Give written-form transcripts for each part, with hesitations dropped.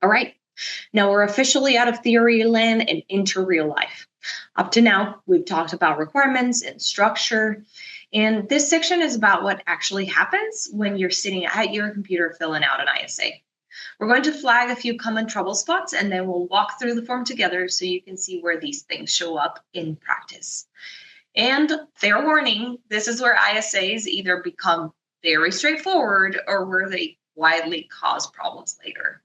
All right, now we're officially out of theory land and into real life. Up to now, we've talked about requirements and structure, and this section is about what actually happens when you're sitting at your computer filling out an ISA. We're going to flag a few common trouble spots, and then we'll walk through the form together so you can see where these things show up in practice. And fair warning, this is where ISAs either become very straightforward or where they widely cause problems later.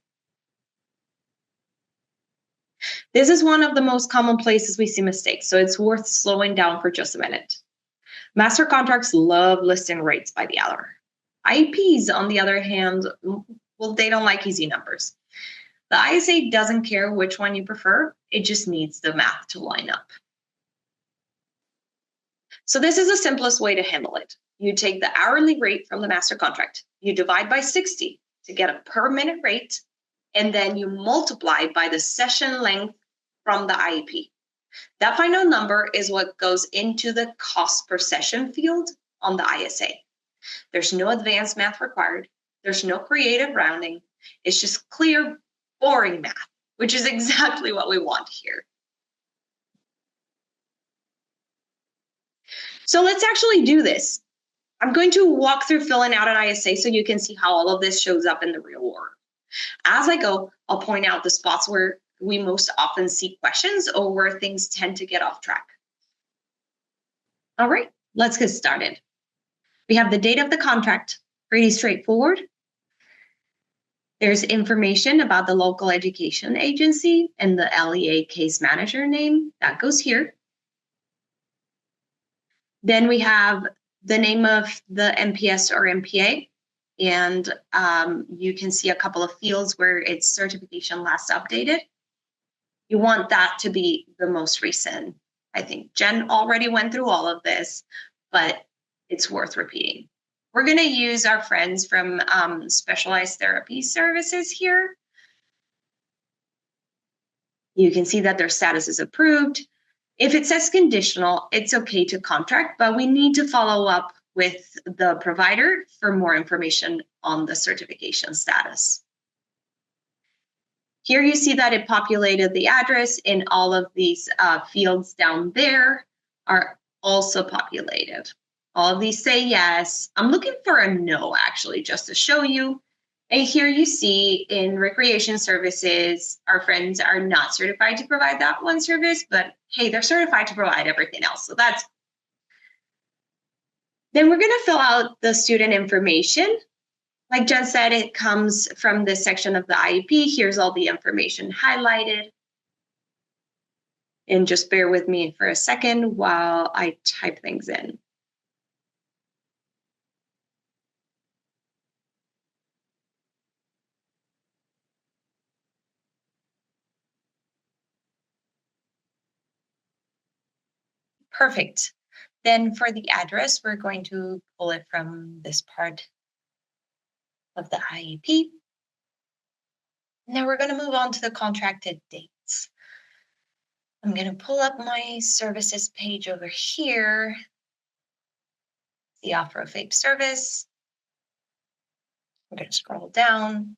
This is one of the most common places we see mistakes, so it's worth slowing down for just a minute. Master contracts love listing rates by the hour. IEPs, on the other hand, well, they don't like easy numbers. The ISA doesn't care which one you prefer, it just needs the math to line up. So this is the simplest way to handle it. You take the hourly rate from the master contract, you divide by 60 to get a per minute rate, and then you multiply by the session length from the IEP. That final number is what goes into the cost per session field on the ISA. There's no advanced math required. There's no creative rounding. It's just clear, boring math, which is exactly what we want here. So let's actually do this. I'm going to walk through filling out an ISA so you can see how all of this shows up in the real world. As I go, I'll point out the spots where we most often see questions or where things tend to get off track. All right, let's get started. We have the date of the contract, pretty straightforward. There's information about the local education agency and the LEA case manager name, that goes here. Then we have the name of the MPS or MPA, and you can see a couple of fields where its certification last updated. You want that to be the most recent. I think Jen already went through all of this, but it's worth repeating. We're going to use our friends from Specialized Therapy Services here. You can see that their status is approved. If it says conditional, it's okay to contract, but we need to follow up with the provider for more information on the certification status. Here you see that it populated the address, and all of these fields down there are also populated. All of these say yes. I'm looking for a no, actually, just to show you. And here you see in recreation services, our friends are not certified to provide that one service, but hey, they're certified to provide everything else. So that's. Then we're going to fill out the student information. Like Jen said, it comes from this section of the IEP. Here's all the information highlighted. And just bear with me for a second while I type things in. Perfect. Then for the address, we're going to pull it from this part of the IEP. Now we're going to move on to the contracted dates. I'm going to pull up my services page over here, the offer of FAPE service. I'm going to scroll down.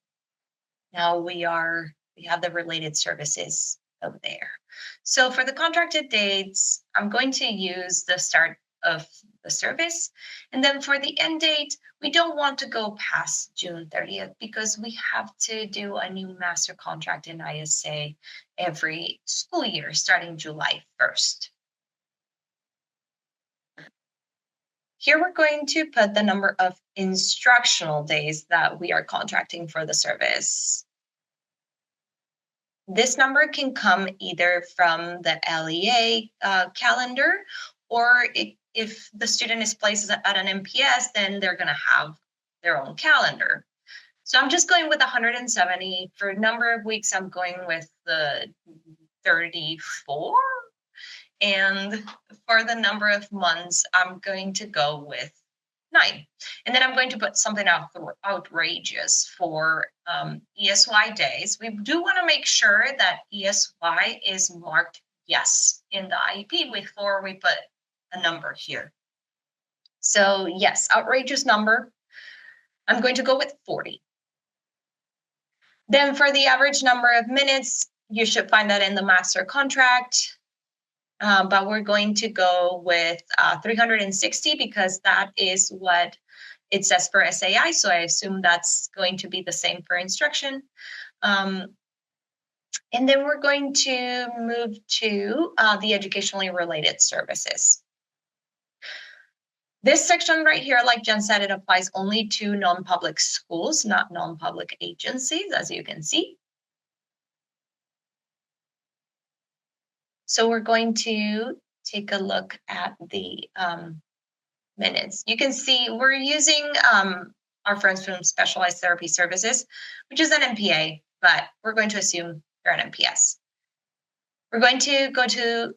Now we have the related services over there. So for the contracted dates, I'm going to use the start of the service. And then for the end date, we don't want to go past June 30th because we have to do a new master contract in ISA every school year starting July 1st. Here we're going to put the number of instructional days that we are contracting for the service. This number can come either from the LEA calendar, or if the student is placed at an MPS, then they're going to have their own calendar. So I'm just going with 170. For number of weeks, I'm going with the 34. And for the number of months, I'm going to go with 9. And then I'm going to put something outrageous for ESY days. We do want to make sure that ESY is marked yes in the IEP before we put a number here. So yes, outrageous number. I'm going to go with 40. Then for the average number of minutes, you should find that in the master contract. But we're going to go with 360 because that is what it says for SAI. So I assume that's going to be the same for instruction. And then we're going to move to the educationally related services. This section right here, like Jen said, it applies only to non-public schools, not non-public agencies, as you can see. So we're going to take a look at the minutes. You can see we're using our friends from Specialized Therapy Services, which is an MPA, but we're going to assume they're an MPS. We're going to go to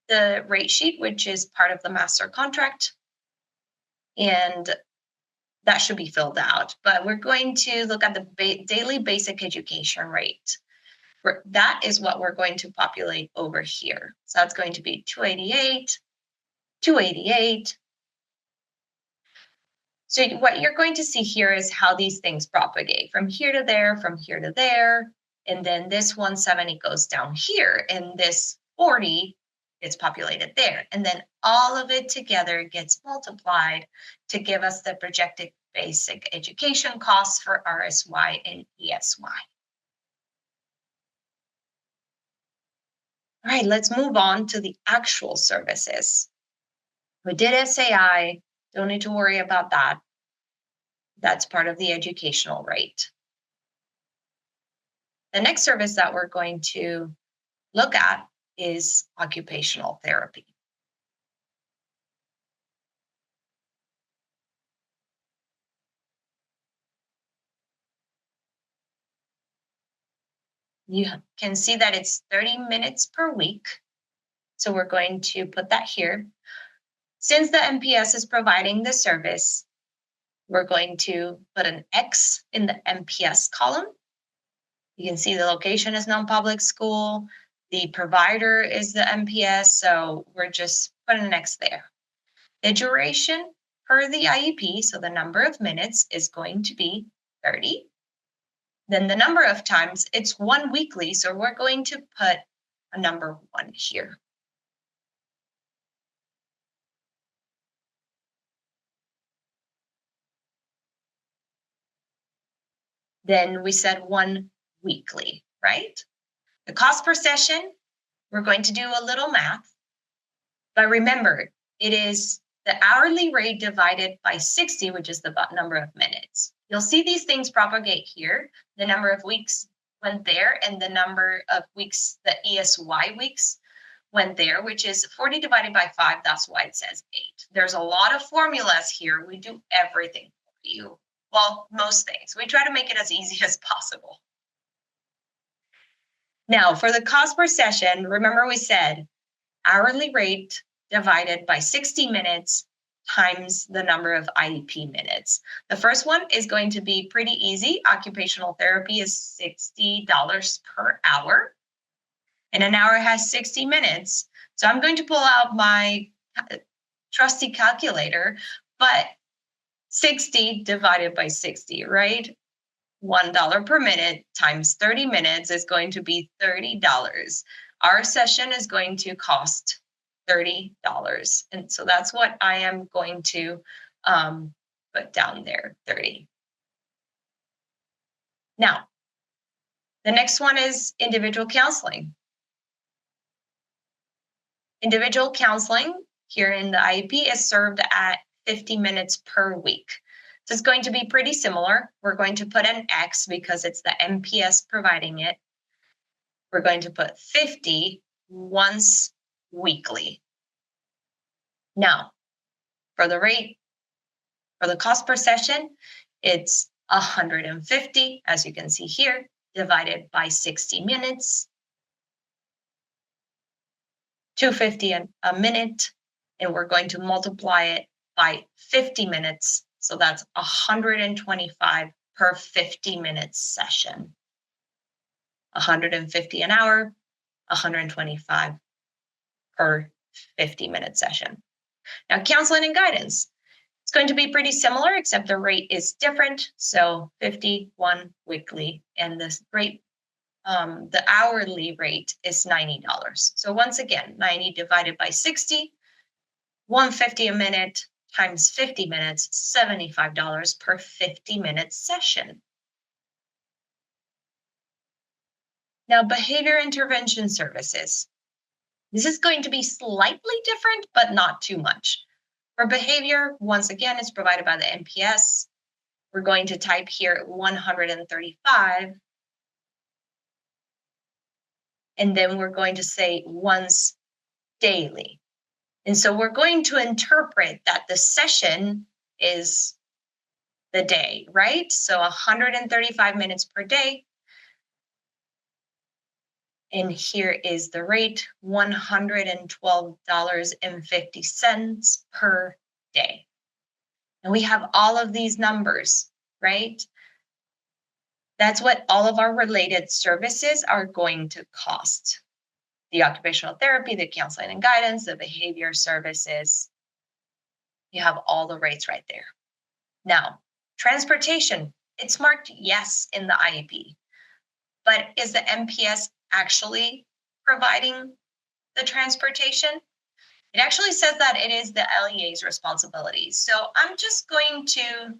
the rate sheet, which is part of the master contract, and that should be filled out. But we're going to look at the daily basic education rate. That is what we're going to populate over here. So that's going to be 288, 288. So what you're going to see here is how these things propagate from here to there, from here to there. And then this 170 goes down here, and this 40 gets populated there. And then all of it together gets multiplied to give us the projected basic education costs for RSY and ESY. All right, let's move on to the actual services. We did SAI, don't need to worry about that. That's part of the educational rate. The next service that we're going to look at is occupational therapy. You can see that it's 30 minutes per week. So we're going to put that here. Since the MPS is providing the service, we're going to put an X in the MPS column. You can see the location is non-public school. The provider is the MPS, so we're just putting an X there. The duration per the IEP, so the number of minutes, is going to be 30. Then the number of times, it's 1 weekly, so we're going to put a number 1 here. Then we said 1 weekly, right? The cost per session, we're going to do a little math. But remember, it is the hourly rate divided by 60, which is the number of minutes. You'll see these things propagate here. The number of weeks went there, and the number of weeks, the ESY weeks, went there, which is 40 divided by 5. That's why it says 8. There's a lot of formulas here. We do everything for you. Well, most things. We try to make it as easy as possible. Now, for the cost per session, remember we said hourly rate divided by 60 minutes times the number of IEP minutes. The first one is going to be pretty easy. Occupational therapy is $60 per hour, and an hour has 60 minutes. So I'm going to pull out my trusty calculator, but 60 divided by 60, right? $1 per minute times 30 minutes is going to be $30. Our session is going to cost $30. And so that's what I am going to put down there, 30. Now, the next one is individual counseling. Individual counseling here in the IEP is served at 50 minutes per week. So it's going to be pretty similar. We're going to put an X because it's the MPS providing it. We're going to put 50 once weekly. Now, for the rate, for the cost per session, it's 150, as you can see here, divided by 60 minutes, $250 a minute, and we're going to multiply it by 50 minutes. So that's 125 per 50-minute session. 150 an hour, 125 per 50-minute session. Now, counseling and guidance. going to be pretty similar, except the rate is different. So 51 weekly, and this rate, the hourly rate is $90. So once again, 90 divided by 60, 150 a minute times 50 minutes, $75 per 50-minute session. Now, behavior intervention services. This is going to be slightly different, but not too much. For behavior, once again, it's provided by the MPS. We're going to type here 135. And then we're going to say once daily. And so we're going to interpret that the session is the day, right? So 135 minutes per day. And here is the rate, $112.50 per day. And we have all of these numbers, right? That's what all of our related services are going to cost. The occupational therapy, the counseling and guidance, the behavior services. You have all the rates right there. Now, transportation, it's marked yes in the IEP, but is the MPS actually providing the transportation? It actually says that it is the LEA's responsibility. So I'm just going to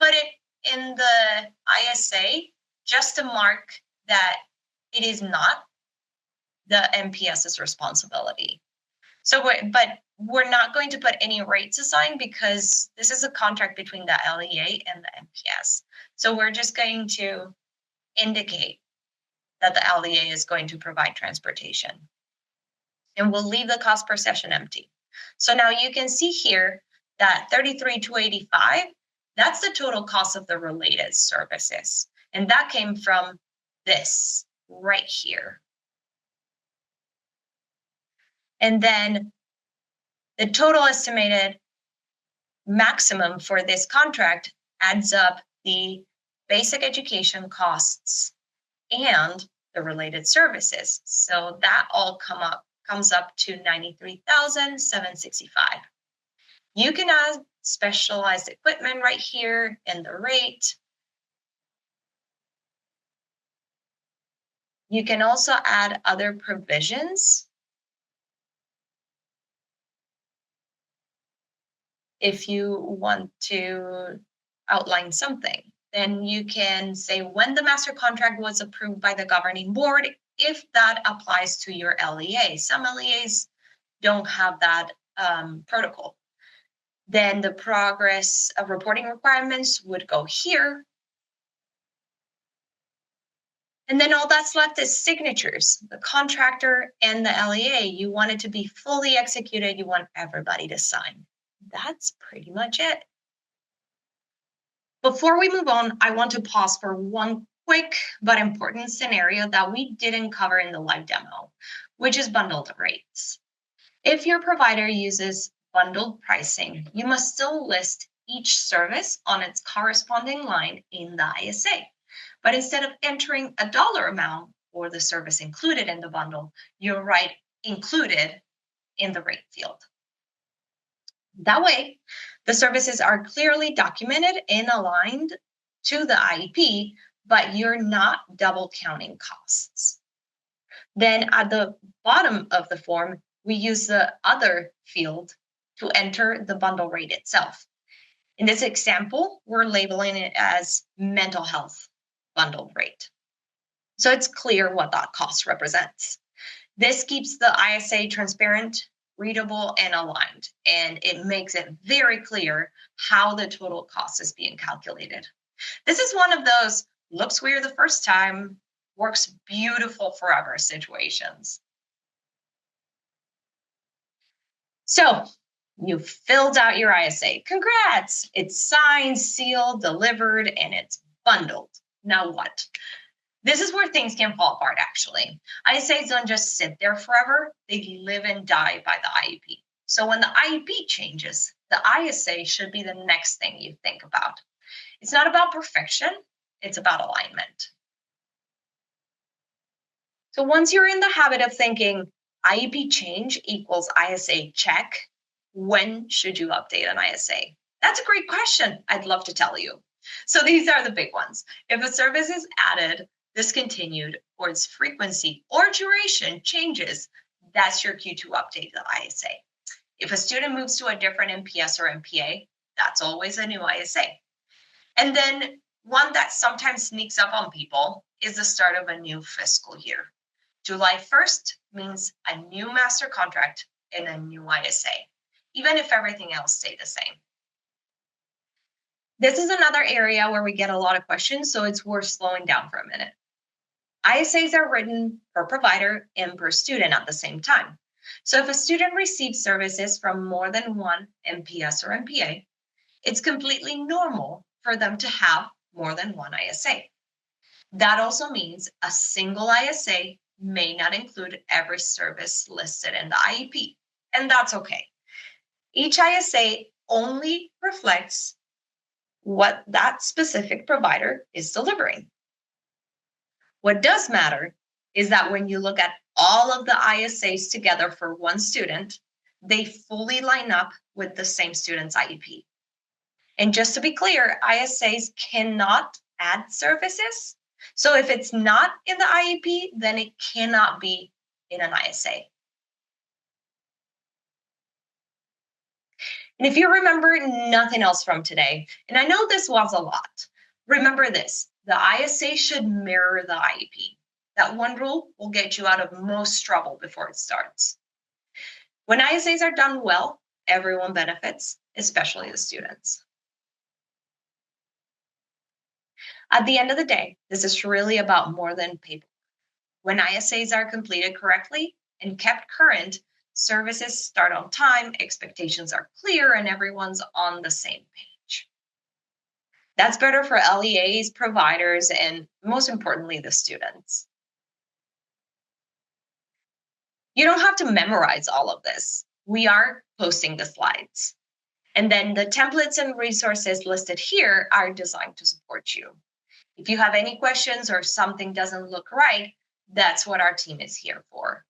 put it in the ISA just to mark that it is not the MPS's responsibility. So, but we're not going to put any rates assigned because this is a contract between the LEA and the MPS. So we're just going to indicate that the LEA is going to provide transportation. And we'll leave the cost per session empty. So now you can see here that $33,285, that's the total cost of the related services. And that came from this right here. And then the total estimated maximum for this contract adds up the basic education costs and the related services. So that all comes up to $93,765. You can add specialized equipment right here in the rate. You can also add other provisions if you want to outline something. Then you can say when the master contract was approved by the governing board, if that applies to your LEA. Some LEAs don't have that protocol. Then the progress of reporting requirements would go here. And then all that's left is signatures, the contractor and the LEA. You want it to be fully executed. You want everybody to sign. That's pretty much it. Before we move on, I want to pause for one quick but important scenario that we didn't cover in the live demo, which is bundled rates. If your provider uses bundled pricing, you must still list each service on its corresponding line in the ISA. But instead of entering a dollar amount or the service included in the bundle, you'll write included in the rate field. That way, the services are clearly documented and aligned to the IEP, but you're not double counting costs. Then at the bottom of the form, we use the other field to enter the bundle rate itself. In this example, we're labeling it as mental health bundled rate. So it's clear what that cost represents. This keeps the ISA transparent, readable, and aligned, and it makes it very clear how the total cost is being calculated. This is one of those looks weird the first time, works beautiful forever situations. So you filled out your ISA. Congrats! It's signed, sealed, delivered, and it's bundled. Now what? This is where things can fall apart, actually. ISAs don't just sit there forever. They live and die by the IEP. So when the IEP changes, the ISA should be the next thing you think about. It's not about perfection. It's about alignment. So once you're in the habit of thinking IEP change equals ISA check, when should you update an ISA? That's a great question. I'd love to tell you. So these are the big ones. If a service is added, discontinued, or its frequency or duration changes, that's your cue to update the ISA. If a student moves to a different MPS or MPA, that's always a new ISA. And then one that sometimes sneaks up on people is the start of a new fiscal year. July 1st means a new master contract and a new ISA, even if everything else stayed the same. This is another area where we get a lot of questions, so it's worth slowing down for a minute. ISAs are written per provider and per student at the same time. So if a student receives services from more than one MPS or MPA, it's completely normal for them to have more than one ISA. That also means a single ISA may not include every service listed in the IEP, and that's okay. Each ISA only reflects what that specific provider is delivering. What does matter is that when you look at all of the ISAs together for one student, they fully line up with the same student's IEP. And just to be clear, ISAs cannot add services. So if it's not in the IEP, then it cannot be in an ISA. And if you remember nothing else from today, and I know this was a lot, remember this: the ISA should mirror the IEP. That one rule will get you out of most trouble before it starts. When ISAs are done well, everyone benefits, especially the students. At the end of the day, this is really about more than paper. When ISAs are completed correctly and kept current, services start on time, expectations are clear, and everyone's on the same page. That's better for LEAs, providers, and most importantly, the students. You don't have to memorize all of this. We are posting the slides. And then the templates and resources listed here are designed to support you. If you have any questions or something doesn't look right, that's what our team is here for.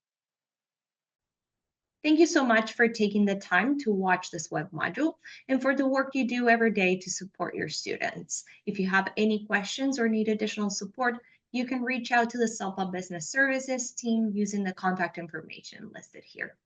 Thank you so much for taking the time to watch this web module and for the work you do every day to support your students. If you have any questions or need additional support, you can reach out to the SELPA Business Services team using the contact information listed here.